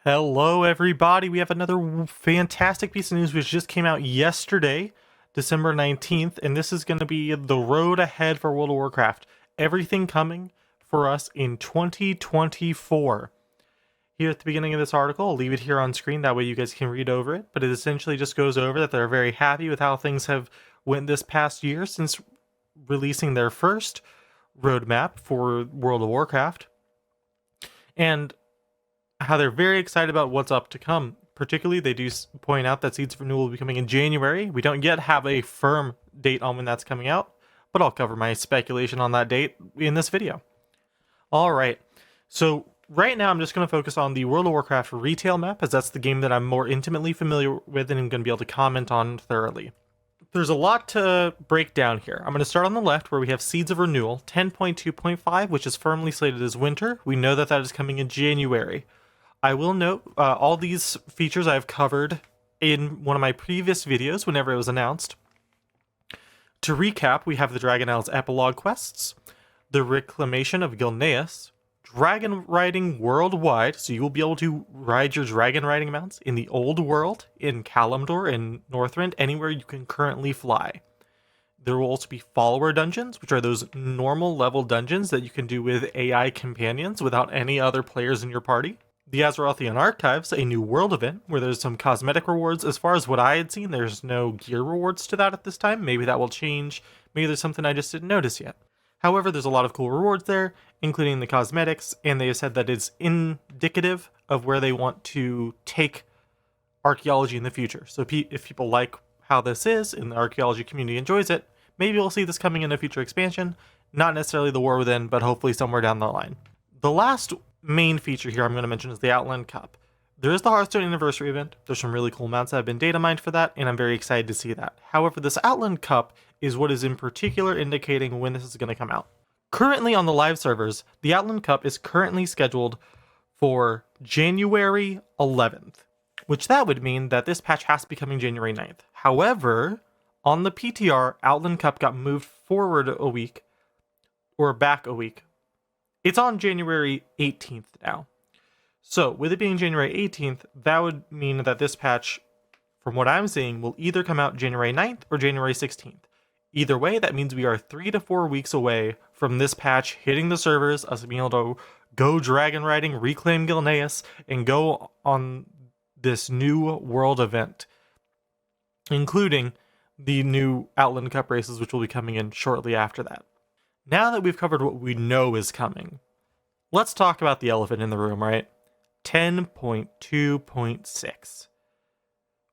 Hello, everybody. We have another fantastic piece of news which just came out yesterday, December 19th, and this is going to be the road ahead for World of Warcraft. Everything coming for us in 2024. Here at the beginning of this article, I'll leave it here on screen, that way you guys can read over it, but it essentially just goes over that they're very happy with how things have went this past year since releasing their first roadmap for World of Warcraft. And how they're very excited about what's up to come. Particularly, they do point out that Seeds of Renewal will be coming in January. We don't yet have a firm date on when that's coming out, but I'll cover my speculation on that date in this video. Alright, so right now I'm just going to focus on the World of Warcraft retail map, as that's the game that I'm more intimately familiar with and I'm going to be able to comment on thoroughly. There's a lot to break down here. I'm going to start on the left where we have Seeds of Renewal 10.2.5, which is firmly slated as winter. We know that that is coming in January. I will note all these features I've covered in one of my previous videos whenever it was announced. To recap, we have the Dragon Isles epilogue quests, the Reclamation of Gilneas, dragon riding worldwide, so you will be able to ride your dragon riding mounts in the old world, in Kalimdor, in Northrend, anywhere you can currently fly. There will also be follower dungeons, which are those normal level dungeons that you can do with AI companions without any other players in your party. The Azerothian Archives, a new world event, where there's some cosmetic rewards. As far as what I had seen, there's no gear rewards to that at this time. Maybe that will change. Maybe there's something I just didn't notice yet. However, there's a lot of cool rewards there, including the cosmetics, and they have said that it's indicative of where they want to take archaeology in the future. So if people like how this is, and the archaeology community enjoys it, maybe we'll see this coming in a future expansion. Not necessarily the War Within, but hopefully somewhere down the line. The last main feature here I'm going to mention is the Outland Cup. There is the Hearthstone Anniversary event. There's some really cool mounts that have been data mined for that, and I'm very excited to see that. However, this Outland Cup is what is in particular indicating when this is going to come out. Currently on the live servers, the Outland Cup is currently scheduled for January 11th, which that would mean that this patch has to be coming January 9th. However, on the PTR, Outland Cup got moved forward a week, or back a week. It's on January 18th now. So, with it being January 18th, that would mean that this patch, from what I'm seeing, will either come out January 9th or January 16th. Either way, that means we are 3 to 4 weeks away from this patch hitting the servers, us being able to go dragon riding, reclaim Gilneas, and go on this new world event, including the new Outland Cup races, which will be coming in shortly after that. Now that we've covered what we know is coming, let's talk about the elephant in the room, right? 10.2.6.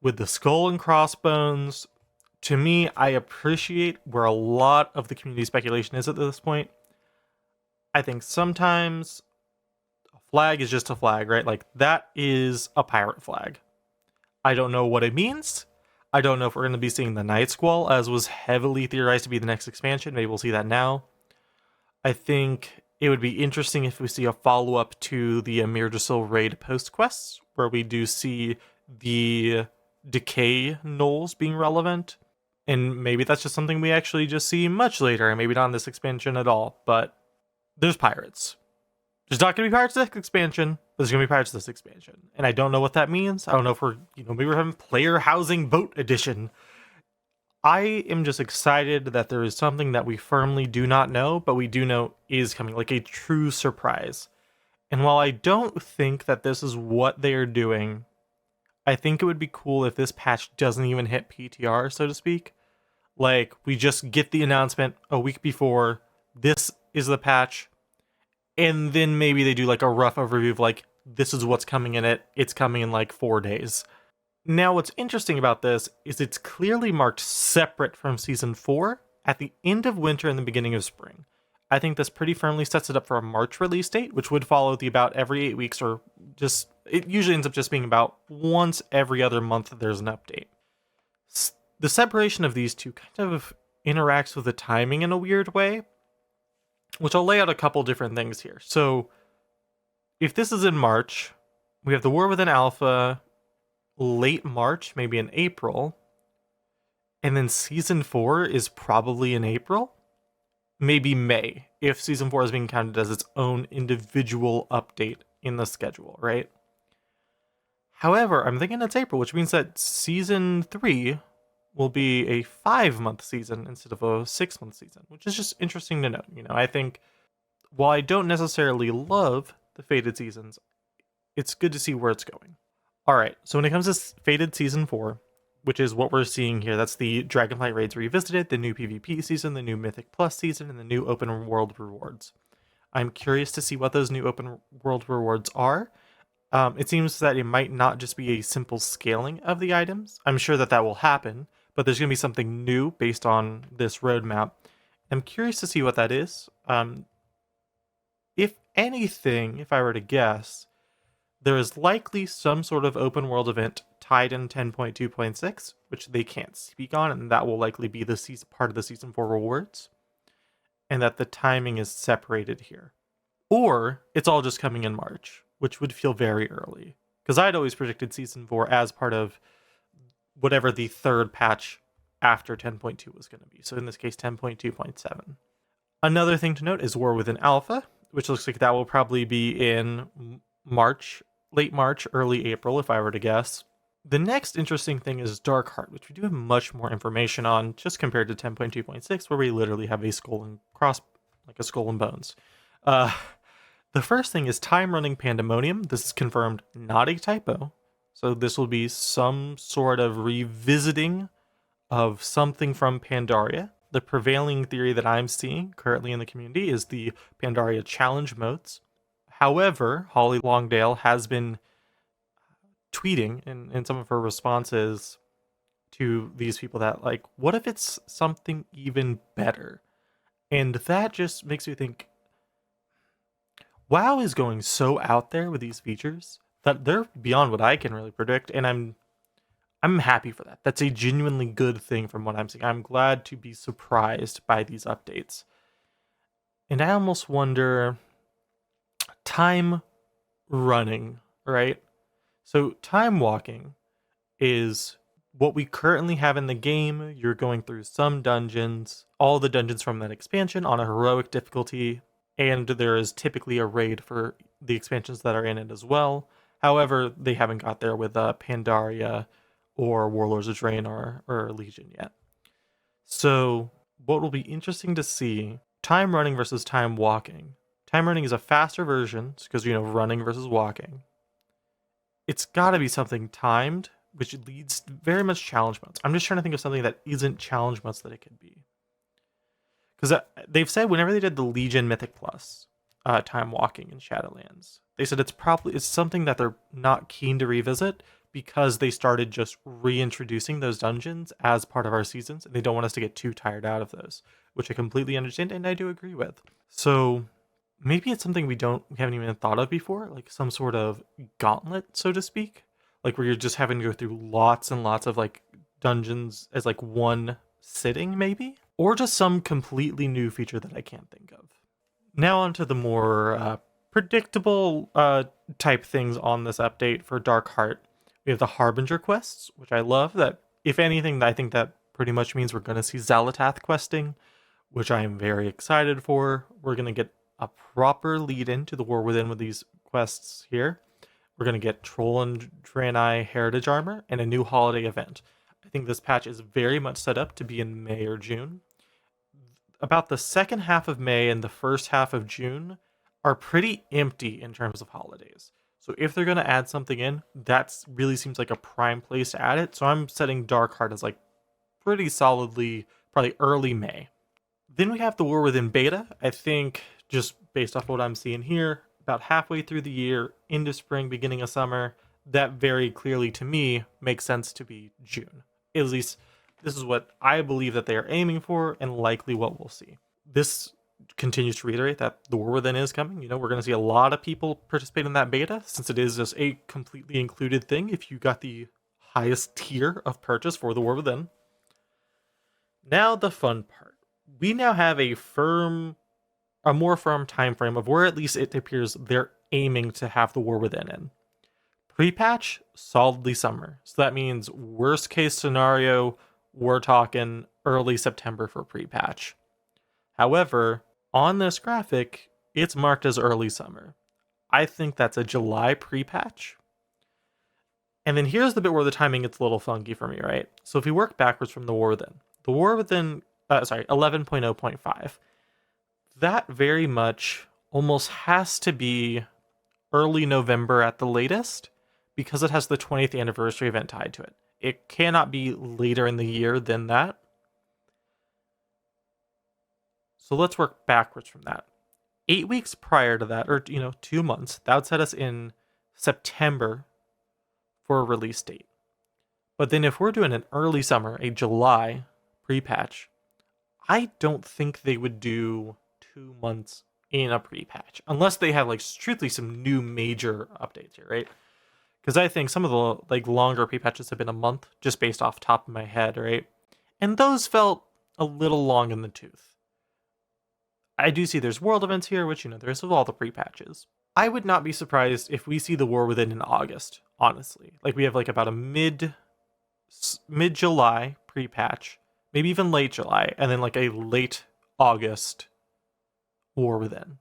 With the skull and crossbones, to me, I appreciate where a lot of the community speculation is at this point. I think sometimes a flag is just a flag, right? Like, that is a pirate flag. I don't know what it means. I don't know if we're going to be seeing the Night Squall, as was heavily theorized to be the next expansion. Maybe we'll see that now. I think it would be interesting if we see a follow-up to the Amir Drasil raid post-quests, where we do see the decay gnolls being relevant. And maybe that's just something we actually just see much later, and maybe not in this expansion at all. But there's pirates. There's not going to be pirates this expansion, but there's going to be pirates this expansion. And I don't know what that means. I don't know if maybe we're having player housing boat edition. I am just excited that there is something that we firmly do not know, but we do know is coming, like a true surprise. And while I don't think that this is what they are doing, I think it would be cool if this patch doesn't even hit PTR, so to speak. Like, we just get the announcement a week before, this is the patch, and then maybe they do like a rough overview of like, this is what's coming in it, it's coming in like 4 days. Now, what's interesting about this is it's clearly marked separate from Season 4 at the end of winter and the beginning of spring. I think this pretty firmly sets it up for a March release date, which would follow the about every 8 weeks, or just, it usually ends up just being about once every other month that there's an update. The separation of these two kind of interacts with the timing in a weird way, which I'll lay out a couple different things here. So, if this is in March, we have the War Within Alpha late March, maybe in April, and then Season 4 is probably in April, maybe May, if Season 4 is being counted as its own individual update in the schedule, right? However, I'm thinking it's April, which means that season 3 will be a 5-month season instead of a 6-month season, which is just interesting to note. I think while I don't necessarily love the Fated seasons, it's good to see where it's going. All right, so when it comes to Fated Season 4, which is what we're seeing here, that's the Dragonflight Raids Revisited, the new PvP season, the new Mythic Plus season, and the new open world rewards. I'm curious to see what those new open world rewards are. It seems that it might not just be a simple scaling of the items. I'm sure that will happen, but there's going to be something new based on this roadmap. I'm curious to see what that is. If anything, if I were to guess, there is likely some sort of open world event tied in 10.2.6, which they can't speak on, and that will likely be the part of the Season 4 rewards, and that the timing is separated here. Or it's all just coming in March, which would feel very early, because I'd always predicted Season 4 as part of whatever the third patch after 10.2 was going to be. So in this case, 10.2.7. Another thing to note is War Within Alpha, which looks like that will probably be in March, late March, early April, if I were to guess. The next interesting thing is Dark Heart, which we do have much more information on, just compared to 10.2.6, where we literally have a skull and like a skull and bones. The first thing is Time Running Pandemonium. This is confirmed not a typo. So this will be some sort of revisiting of something from Pandaria. The prevailing theory that I'm seeing currently in the community is the Pandaria challenge modes. However, Holly Longdale has been tweeting in some of her responses to these people that, like, what if it's something even better? And that just makes me think, WoW is going so out there with these features that they're beyond what I can really predict, and I'm happy for that. That's a genuinely good thing from what I'm seeing. I'm glad to be surprised by these updates. And I almost wonder, time running, right? So time walking is what we currently have in the game. You're going through some dungeons, all the dungeons from that expansion on a heroic difficulty, and there is typically a raid for the expansions that are in it as well. However, they haven't got there with Pandaria or Warlords of Draenor or Legion yet. So what will be interesting to see, time running versus time walking. Time running is a faster version, because, running versus walking. It's got to be something timed, which leads very much challenge modes. I'm just trying to think of something that isn't challenge modes that it could be. Because they've said whenever they did the Legion Mythic Plus time walking in Shadowlands, they said it's something that they're not keen to revisit, because they started just reintroducing those dungeons as part of our seasons, and they don't want us to get too tired out of those, which I completely understand and I do agree with. So maybe it's something we haven't even thought of before, like some sort of gauntlet, so to speak, like where you're just having to go through lots and lots of like dungeons as like one sitting, maybe, or just some completely new feature that I can't think of. Now on to the more predictable type things on this update for Dark Heart. We have the Harbinger quests, which I love. That, if anything, I think that pretty much means we're going to see Xal'atath questing, which I am very excited for. We're going to get a proper lead into the War Within with these quests here. We're going to get Troll and Draenei Heritage Armor and a new holiday event. I think this patch is very much set up to be in May or June. About the second half of May and the first half of June are pretty empty in terms of holidays. So if they're going to add something in, that really seems like a prime place to add it. So I'm setting Dark Heart as like pretty solidly probably early May. Then we have the War Within beta. I think, just based off what I'm seeing here, about halfway through the year, into spring, beginning of summer, that very clearly to me makes sense to be June. At least this is what I believe that they are aiming for, and likely what we'll see. This continues to reiterate that the War Within is coming. We're going to see a lot of people participate in that beta, since it is just a completely included thing if you got the highest tier of purchase for the War Within. Now the fun part. We now have a more firm time frame of where at least it appears they're aiming to have the War Within in. Pre-patch, solidly summer. So that means worst case scenario, we're talking early September for pre-patch. However, on this graphic, it's marked as early summer. I think that's a July pre-patch. And then here's the bit where the timing gets a little funky for me, right? So if we work backwards from the War Within, 11.0.5, that very much almost has to be early November at the latest because it has the 20th anniversary event tied to it. It cannot be later in the year than that. So let's work backwards from that. 8 weeks prior to that, or 2 months, that would set us in September for a release date. But then if we're doing an early summer, a July pre-patch, I don't think they would do 2 months in a pre-patch unless they have like strictly some new major updates here, right? Because I think some of the like longer pre-patches have been a month, just based off the top of my head, right? And those felt a little long in the tooth. I do see there's world events here, which there's all the pre-patches. I would not be surprised if we see the War Within in August, honestly. Like we have like about a mid-July pre-patch, maybe even late July, and then like a late August War Within.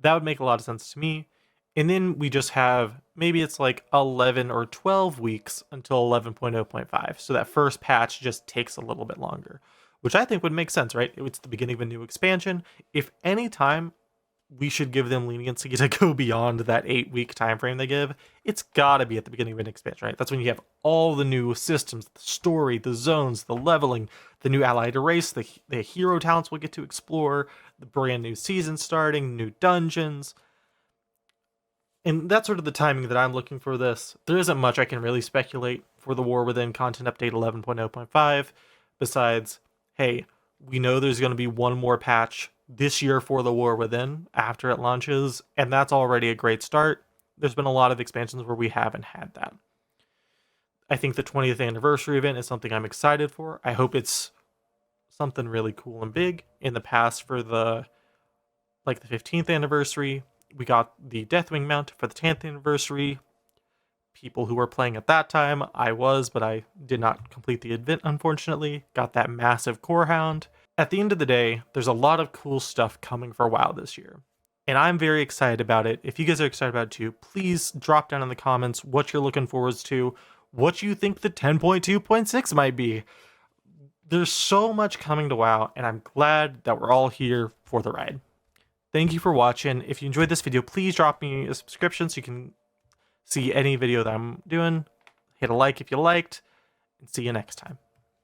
That would make a lot of sense to me. And then we just have, maybe it's like 11 or 12 weeks until 11.0.5. So that first patch just takes a little bit longer, which I think would make sense, right? It's the beginning of a new expansion. If any time we should give them leniency to go beyond that 8-week time frame they give, it's gotta be at the beginning of an expansion, right? That's when you have all the new systems, the story, the zones, the leveling, the new allied race, the hero talents we'll get to explore, the brand new season starting, new dungeons. And that's sort of the timing that I'm looking for this. There isn't much I can really speculate for the War Within content update 11.0.5, besides, hey, we know there's going to be one more patch this year for the War Within after it launches, and that's already a great start. There's been a lot of expansions where we haven't had that. I think the 20th anniversary event is something I'm excited for. I hope it's something really cool and big. In the past, for the 15th anniversary, we got the Deathwing mount. For the 10th anniversary, people who were playing at that time, I was, but I did not complete the event, unfortunately, got that massive Core Hound. At the end of the day, there's a lot of cool stuff coming for WoW this year, and I'm very excited about it. If you guys are excited about it too, please drop down in the comments what you're looking forward to, what you think the 10.2.6 might be. There's so much coming to WoW, and I'm glad that we're all here for the ride. Thank you for watching. If you enjoyed this video, please drop me a subscription so you can see any video that I'm doing. Hit a like if you liked, and see you next time.